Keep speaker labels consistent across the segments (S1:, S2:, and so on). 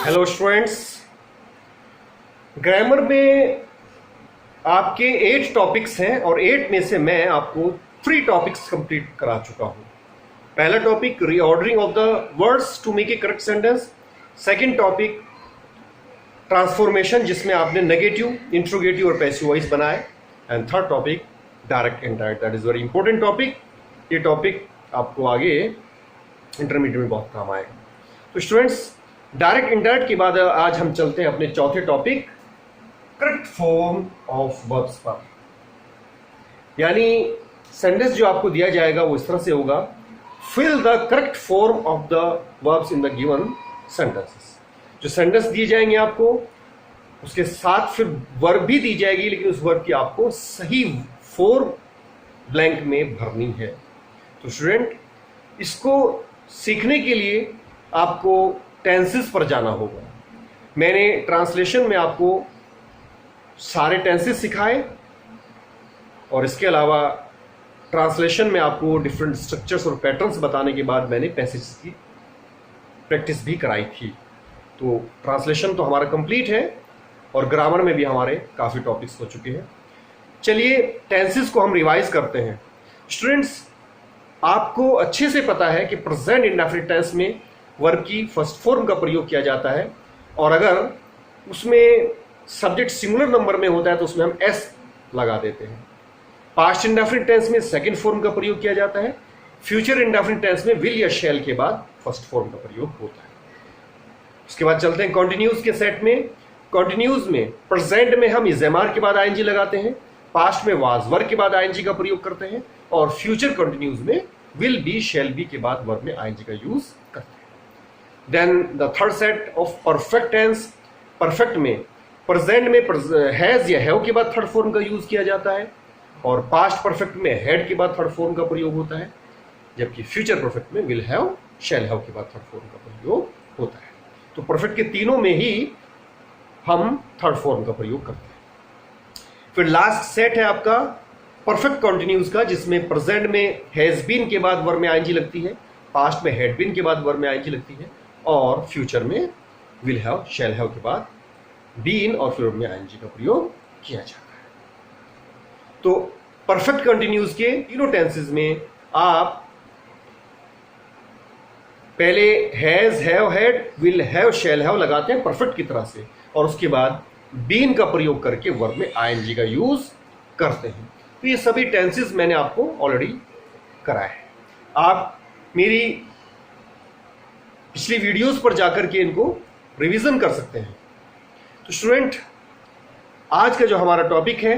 S1: Hello students, grammar में आपके 8 topics हैं और 8 में से मैं आपको 3 टॉपिक्स कंप्लीट करा चुका हूं। पहला topic reordering of the words to make a correct sentence, second topic transformation जिसमें आपने नेगेटिव, इंट्रोगेटिव और पैसिव वॉइस बनाए, and third topic direct indirect. That is very important topic. ये टॉपिक आपको आगे इंटरमीडिएट में बहुत काम आएगा। तो स्टूडेंट्स, डायरेक्ट इनडायरेक्ट के बाद आज हम चलते हैं अपने चौथे topic correct form of verbs पर। यानी सेंटेंस जो आपको दिया जाएगा वो इस तरह से होगा, fill the correct form of the verbs in the given sentences. जो सेंटेंस दिए जाएंगे आपको उसके साथ फिर वर्ब भी दी जाएगी, लेकिन उस वर्ब की आपको सही फॉर्म ब्लैंक में भरनी है। तो स्टूडेंट, इसको सीखने के लिए आपको टेंसेस पर जाना होगा। मैंने ट्रांसलेशन में आपको सारे टेंसेस सिखाए और इसके अलावा ट्रांसलेशन में आपको डिफरेंट स्ट्रक्चर्स और पैटर्न्स बताने के बाद मैंने पैसेज की प्रैक्टिस भी कराई थी। तो ट्रांसलेशन तो हमारा कंप्लीट है और ग्रामर में भी हमारे काफ़ी टॉपिक्स हो चुके हैं। चलिए टेंसेस को हम रिवाइज करते हैं। स्टूडेंट्स, आपको अच्छे से पता है कि प्रेजेंट इंडेफिनिट टेंस में वर्ब की फर्स्ट फॉर्म का प्रयोग किया जाता है, और अगर उसमें सब्जेक्ट सिंगुलर नंबर में होता है तो उसमें हम एस लगा देते हैं। पास्ट इंडेफिनिट टेंस में सेकंड फॉर्म का प्रयोग किया जाता है। फ्यूचर इंडेफिनिट टेंस में विल या शैल के बाद फर्स्ट फॉर्म का प्रयोग होता है। उसके बाद चलते हैं कॉन्टिन्यूज के सेट में। कॉन्टिन्यूज में प्रेजेंट में हम इजेमार के बाद आईएनजी लगाते हैं, पास्ट में वाज वर्ब के बाद आईएनजी का प्रयोग करते हैं, और फ्यूचर कंटिन्यूज में विल बी शैल बी के बाद वर्ब में आईएनजी का यूज करते हैं। Then the third set of perfect tense. Perfect में प्रेजेंट में हैज या हैव के बाद थर्ड फॉर्म का यूज किया जाता है, और पास्ट परफेक्ट में हैड के बाद थर्ड फॉर्म का प्रयोग होता है, जबकि फ्यूचर परफेक्ट में विल हैव शैल हैव के बाद थर्ड फॉर्म का प्रयोग होता है। तो परफेक्ट के तीनों में ही हम थर्ड फॉर्म का प्रयोग करते हैं। फिर लास्ट सेट है आपका परफेक्ट कंटिन्यूज का, जिसमें प्रेजेंट में हैज बीन के बाद वर्ब में आईएनजी लगती है, पास्ट में हैड बीन के बाद वर्ब में आईएनजी लगती है, और फ्यूचर में विल हैव शैल हैव के बाद बीन और फिर में आईएनजी का प्रयोग किया जाता है। तो परफेक्ट कंटिन्यूज के तीनों टेंसेस में आप पहले has, have, had, will have, shall have लगाते हैं परफेक्ट की तरह से, और उसके बाद बीन का प्रयोग करके वर्ब में आईएनजी का यूज करते हैं। तो ये सभी टेंसेस मैंने आपको ऑलरेडी कराए हैं। आप मेरी पिछली वीडियोस पर जाकर के इनको रिवीजन कर सकते हैं। तो स्टूडेंट, आज का जो हमारा टॉपिक है,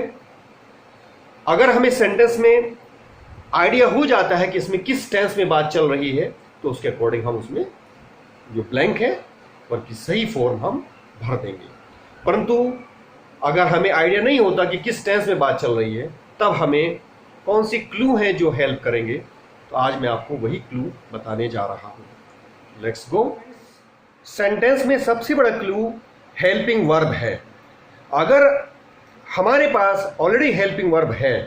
S1: अगर हमें सेंटेंस में आइडिया हो जाता है कि इसमें किस टेंस में बात चल रही है, तो उसके अकॉर्डिंग हम उसमें जो ब्लैंक है वर्ब की सही फॉर्म हम भर देंगे। परंतु अगर हमें आइडिया नहीं होता कि किस टेंस में बात चल रही है, तब हमें कौन सी क्लू हैं जो हेल्प करेंगे, तो आज मैं आपको वही क्लू बताने जा रहा हूँ। Let's go. सेंटेंस में सबसे बड़ा क्लू हेल्पिंग वर्ब है। अगर हमारे पास ऑलरेडी हेल्पिंग वर्ब है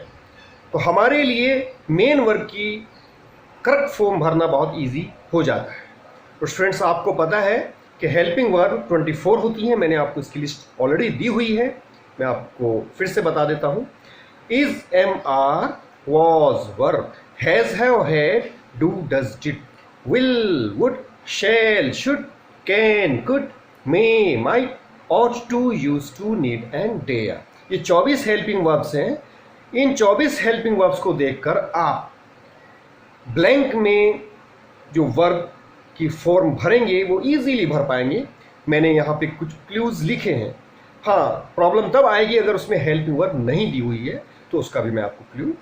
S1: तो हमारे लिए मेन वर्ब की करेक्ट फॉर्म भरना बहुत इजी हो जाता है। तो स्टूडेंट्स, आपको पता है कि हेल्पिंग वर्ब 24 होती है। मैंने आपको इसकी लिस्ट ऑलरेडी दी हुई है, मैं आपको फिर से बता देता हूँ। Is, am, are, was, were, has, have, had, do, does, did, will, would, shall, should, can, could, may, might, ought to, used to, need and dare। ये 24 हेल्पिंग वर्ब्स हैं। इन 24 हेल्पिंग वर्ब्स को देखकर आप ब्लैंक में जो verb की form भरेंगे वो इजीली भर पाएंगे। मैंने यहाँ पे कुछ क्लूज लिखे हैं। हाँ, प्रॉब्लम तब आएगी अगर उसमें हेल्पिंग वर्ब नहीं दी हुई है, तो उसका भी मैं आपको क्लू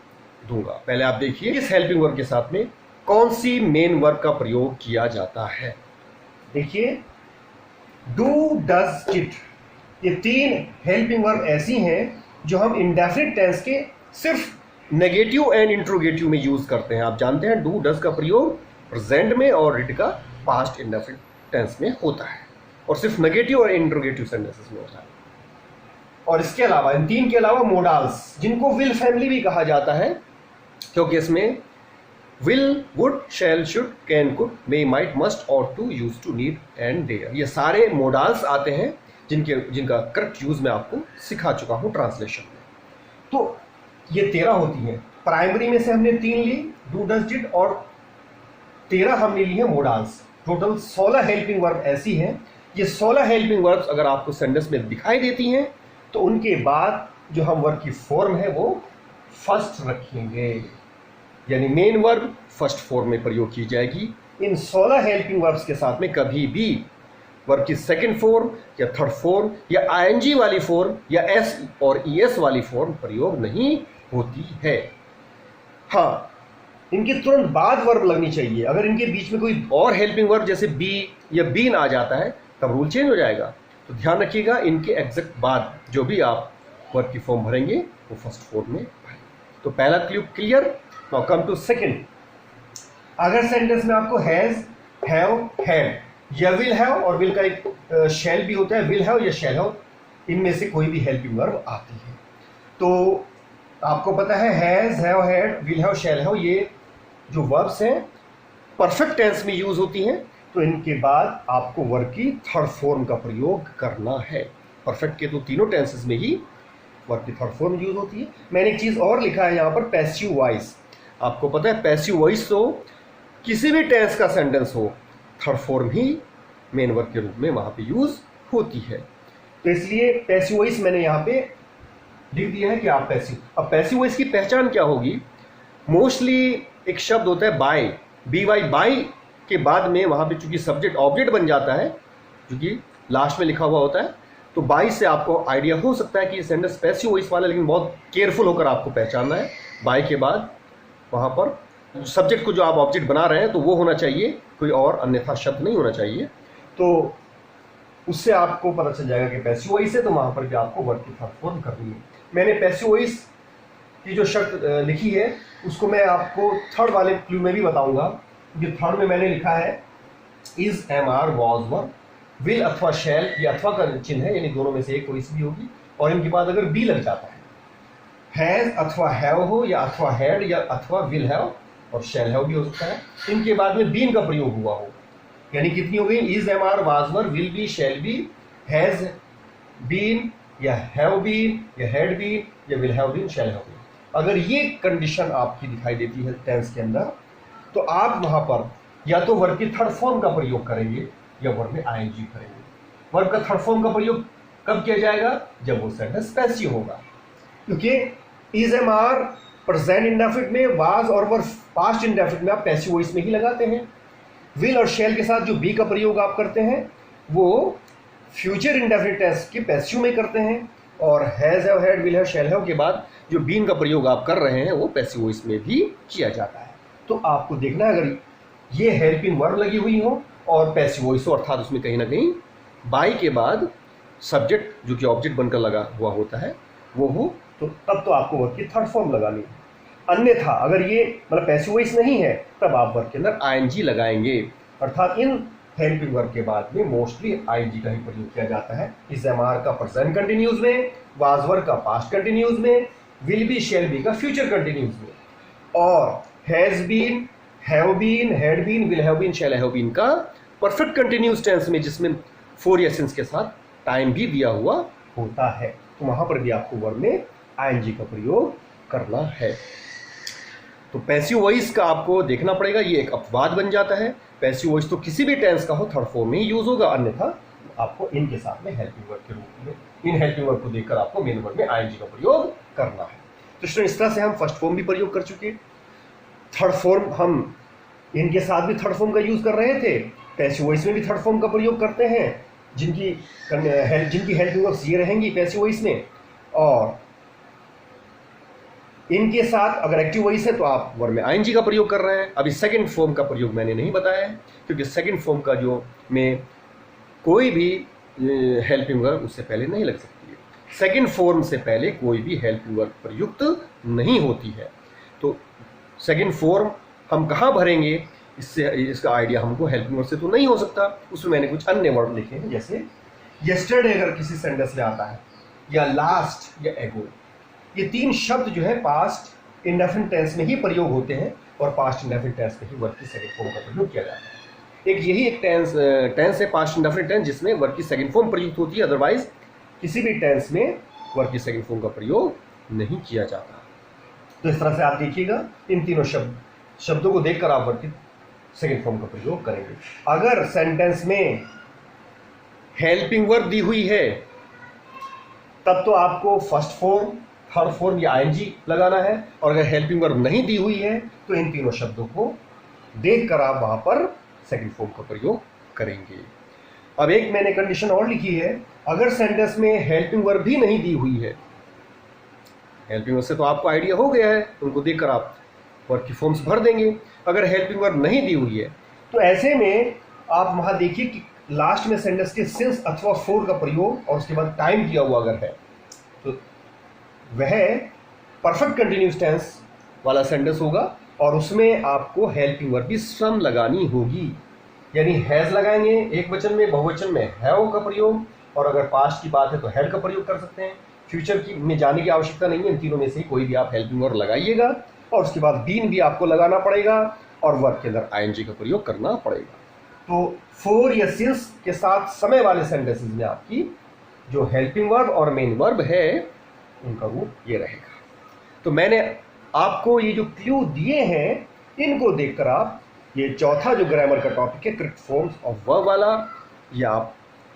S1: दूंगा। पहले आप देखिए इस हेल्पिंग वर्ब के साथ में कौन सी मेन वर्ब का प्रयोग किया जाता है। देखिए, डू, डज, डिड, ये 3 हेल्पिंग वर्ब ऐसी हैं जो हम इंडेफिनिट टेंस के सिर्फ नेगेटिव एंड इंट्रोगेटिव में यूज करते हैं। आप जानते हैं डू, डज का प्रयोग प्रेजेंट में और डिड का पास्ट इंडेफिनिट टेंस में होता है, और सिर्फ नेगेटिव और इंट्रोगेटिव सेंटेंसेस में होता है। और इसके अलावा इन 3 के अलावा मोडाल्स, जिनको विल फैमिली भी कहा जाता है, क्योंकि इसमें will, would, shall, should, can, could, may, might, must, ought to, use to, need and dare, ये सारे मोडाल्स आते हैं जिनका करेक्ट यूज मैं आपको सिखा चुका हूं ट्रांसलेशन में। तो ये 13 होती हैं। प्राइमरी में से हमने 3 ली, डू, डज, डिड, और 13 हमने ली है मोडाल्स। टोटल 16 हेल्पिंग वर्ब ऐसी हैं। ये 16 हेल्पिंग वर्ब्स अगर आपको सेंटेंस में दिखाई देती हैं तो उनके बाद जो हम वर्ब की फॉर्म है वो फर्स्ट रखेंगे, यानी मेन वर्ब फर्स्ट फॉर्म में प्रयोग की जाएगी। इन 16 हेल्पिंग वर्ब्स के साथ में कभी भी वर्ब की सेकंड फॉर्म या थर्ड फॉर्म या आईएनजी वाली फॉर्म या एस और ईएस वाली फॉर्म प्रयोग नहीं होती है। हाँ, इनके तुरंत बाद वर्ब लगनी चाहिए। अगर इनके बीच में कोई और हेल्पिंग वर्ब जैसे बी या बीन आ जाता है तब रूल चेंज हो जाएगा। तो ध्यान रखिएगा, इनके एग्जैक्ट बाद जो भी आप वर्ब की फॉर्म भरेंगे वो फर्स्ट फॉर्म में भरेंगे। तो पहला clue clear. Now come to second. अगर सेंटेंस में आपको हैज, हैव, हैड या विल हैव, और विल का एक शैल भी होता है, विल हैव या शैल हैव, इनमें से कोई भी हेल्पिंग वर्ब आती है तो आपको पता है has, have, had, will have, shall have, ये जो वर्ब्स हैं परफेक्ट टेंस में यूज होती हैं। तो इनके बाद आपको वर्ब की थर्ड फॉर्म का प्रयोग करना है। परफेक्ट के तो तीनों टेंसेस में ही वर्ब की थर्ड फॉर्म यूज होती है। मैंने एक चीज और लिखा है यहाँ पर, पैसिव वॉइस। आपको पता है पैसिव वॉइस तो किसी भी टेंस का सेंटेंस हो थर्ड फॉर्म ही मेन वर्ब के रूप में वहां पे यूज होती है। तो इसलिए पैसिव वॉइस मैंने यहाँ पे लिख दिया है कि आप पैसिव। अब पैसिव वॉइस की पहचान क्या होगी? मोस्टली एक शब्द होता है बाय, बी वाई, बाय के बाद में वहां पे चूंकि सब्जेक्ट ऑब्जेक्ट बन जाता है, क्योंकि लास्ट में लिखा हुआ होता है, तो बाय से आपको आइडिया हो सकता है कि ये सेंटेंस पैसिव वॉइस वाला, लेकिन बहुत केयरफुल होकर आपको पहचानना है। बाय के बाद वहां पर सब्जेक्ट को जो आप ऑब्जेक्ट बना रहे हैं तो वो होना चाहिए, कोई और अन्यथा शब्द नहीं होना चाहिए। तो उससे आपको पता चल जाएगा कि पैसिव वॉइस है, तो वहां पर भी आपको वर्ब की थर्ड फॉर्म करनी है। मैंने पैसिव वॉइस की जो शर्त लिखी है उसको मैं आपको थर्ड वाले क्लू में भी बताऊंगा, क्योंकि थर्ड में मैंने लिखा है is, am, are, was, were, will अथवा शैल, ये अथवा का चिन्ह है, यानी दोनों में से एक कोई सी भी होगी, और इनके बाद अगर बी लग जाता है, हैज अथवा हैव हो या अथवा हैड या अथवा विल हैव और शैल हैव भी हो सकता है, इनके बाद में बीन का प्रयोग हुआ हो, यानी कितनी हो गई? Is, am, are, was, were, will be, shall be, has been या हैव बीन या हैड बीन या will have been, shall have been. अगर ये कंडीशन आपकी दिखाई देती है टेंस के अंदर तो आप वहां पर या तो वर्ब की थर्ड फॉर्म का प्रयोग करेंगे या वर्ब में आईएनजी करेंगे। वर्ब का थर्ड फॉर्म का प्रयोग कब किया जाएगा? जब वो सेंटेंस पैसिव होगा, क्योंकि is, am, are present indefinite में, वाज और वर पास्ट इंडेफिनिट में आप पैसिव वॉइस में ही लगाते हैं। विल और शैल के साथ जो बी का प्रयोग आप करते हैं वो फ्यूचर इंडेफिनिट टेंस के पैसिव में करते हैं, और has, have, had, will have, shall have के बाद जो बीन का प्रयोग आप कर रहे हैं वो पैसिव वॉइस में भी किया जाता है। तो आपको देखना है, अगर ये हेल्पिंग वर्ब लगी हुई हो और पैसिव वॉइस हो, अर्थात उसमें कहीं ना कहीं बाय के बाद सब्जेक्ट जो कि ऑब्जेक्ट बनकर लगा हुआ होता है वो हो, तो तब तो आपको वर्ब की थर्ड फॉर्म लगानी है। अन्यथा अगर ये मतलब पैसिव वॉइस नहीं है तब आप वर्ब के अंदर आईएनजी लगाएंगे, अर्थात इन हेल्पिंग वर्ब के बाद में मोस्टली आईएनजी का ही प्रयोग किया जाता है। इज, एम, आर का प्रेजेंट कंटिन्यूज में, वाज, वर का पास्ट कंटिन्यूज में, विल बी, शैल बी का फ्यूचर कंटिन्यूज में, और has been, have been, had been, will have been, shall have been का परफेक्ट कंटिन्यूस टेंस में, जिसमें 4 एसेंस के साथ टाइम भी दिया हुआ होता है, तो वहां पर भी आपको वर्ब में आईएनजी का प्रयोग करना है। तो पैसिव वॉइस का आपको देखना पड़ेगा, ये एक अपवाद बन जाता है। पैसिव वॉइस तो किसी भी टेंस का हो थर्ड फॉर्म में ही यूज होगा, अन्यथा आपको इनके साथ में हेल्पिंग वर्ब के रूप में, इन हेल्पिंग वर्ब को देखकर आपको मेन वर्ब में आईएनजी का प्रयोग करना है। तो इस तरह से हम फर्स्ट फॉर्म भी प्रयोग कर चुके, थर्ड फॉर्म हम इनके साथ भी थर्ड फॉर्म का यूज कर रहे थे, पैसिव वॉइस में भी थर्ड फॉर्म का प्रयोग करते हैं, जिनकी हेल्पिंग वर्ब्स ये रहेंगी पैसिव वॉइस में, और इनके साथ अगर एक्टिव वॉइस है तो आप वर्ब में आईएनजी का प्रयोग कर रहे हैं। अभी सेकंड फॉर्म का प्रयोग मैंने नहीं बताया है, क्योंकि सेकंड फॉर्म का जो में कोई भी हेल्पिंग वर्ब उससे पहले नहीं लग सकती है। सेकंड फॉर्म से पहले कोई भी हेल्पिंग वर्ब प्रयुक्त नहीं होती है। तो सेकंड फॉर्म हम कहाँ भरेंगे, इससे इसका आइडिया हमको हेल्पिंग वर्ब से तो नहीं हो सकता। उसमें मैंने कुछ अन्य वर्ड लिखे हैं, जैसे यस्टरडे अगर किसी सेंटेंस में आता है, या लास्ट या एगो, ये 3 शब्द जो है पास्ट इंडेफिनिट टेंस में ही प्रयोग होते हैं, और पास्ट इंडेफिनिट टेंस में ही वर्ब की सेकंड फॉर्म का प्रयोग किया जाता है। यही एक टेंस है पास्ट इंडेफिनिट टेंस जिसमें वर्ब की सेकंड फॉर्म प्रयुक्त होती है, अदरवाइज किसी भी टेंस में वर्ब की सेकंड फॉर्म का प्रयोग नहीं किया जाता। तो इस तरह से आप देखिएगा, इन तीनों शब्दों को देखकर आप वर्ब की सेकंड फॉर्म का प्रयोग करेंगे। अगर सेंटेंस में हेल्पिंग वर्ब दी हुई है तब तो आपको फर्स्ट फॉर्म, थर्ड फॉर्म या आईएनजी लगाना है, और अगर हेल्पिंग वर्ब नहीं दी हुई है तो इन तीनों शब्दों को देखकर आप वहां पर सेकंड फॉर्म का प्रयोग करेंगे। अब एक मैंने कंडीशन और लिखी है, अगर सेंटेंस में हेल्पिंग वर्ब भी नहीं दी हुई है, हेल्पिंग वर्ब से तो आपको आइडिया हो गया है, उनको देखकर आप वर्ब की फॉर्म्स भर देंगे। अगर हेल्पिंग वर्ब नहीं दी हुई है तो ऐसे में आप वहां देखिए कि लास्ट में सेंटेंस के सिंस अथवा फॉर का प्रयोग और उसके बाद टाइम दिया हुआ अगर है तो वह परफेक्ट कंटिन्यूस टेंस वाला सेंटेंस होगा, और उसमें आपको हेल्पिंग वर्ब भी स्वयं लगानी होगी। यानी हैज लगाएंगे एक वचन में, बहुवचन में हैव का प्रयोग, और अगर पास्ट की बात है तो हैड का प्रयोग कर सकते हैं। फ्यूचर की में जाने की आवश्यकता नहीं है, इन तीनों में से कोई भी आप हेल्पिंग वर्ब लगाइएगा, और उसके बाद बीन भी आपको लगाना पड़ेगा और वर्ब के अंदर आईएनजी का प्रयोग करना पड़ेगा। तो फॉर या सिंस के साथ समय वाले सेंटेंसेस में आपकी जो हेल्पिंग वर्ब और मेन वर्ब है उनका रूप ये रहेगा। तो मैंने आपको ये जो क्लू दिए हैं इनको देखकर आप ये चौथा जो ग्रामर का टॉपिक है करेक्ट फॉर्म्स ऑफ वर्ब वाला, ये आप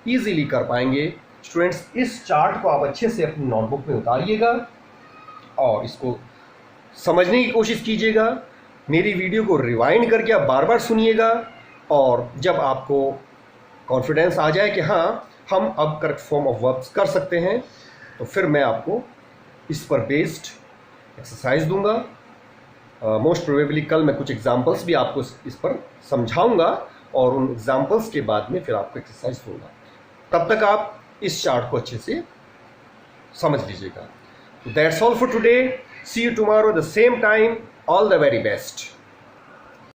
S1: इजीली कर पाएंगे। स्टूडेंट्स, इस चार्ट को आप अच्छे से अपनी नोटबुक में उतारिएगा और इसको समझने की कोशिश कीजिएगा। मेरी वीडियो को रिवाइंड करके आप बार बार सुनिएगा, और जब आपको कॉन्फिडेंस आ जाए कि हाँ हम अब करेक्ट फॉर्म ऑफ वर्ब्स कर सकते हैं, तो फिर मैं आपको इस पर बेस्ड एक्सरसाइज दूंगा। मोस्ट प्रोबेबली कल मैं कुछ एग्जांपल्स भी आपको इस पर समझाऊंगा, और उन एग्जांपल्स के बाद में फिर आपको एक्सरसाइज दूंगा। तब तक आप इस चार्ट को अच्छे से समझ लीजिएगा। That's all for today. See you tomorrow the same time. All the very best.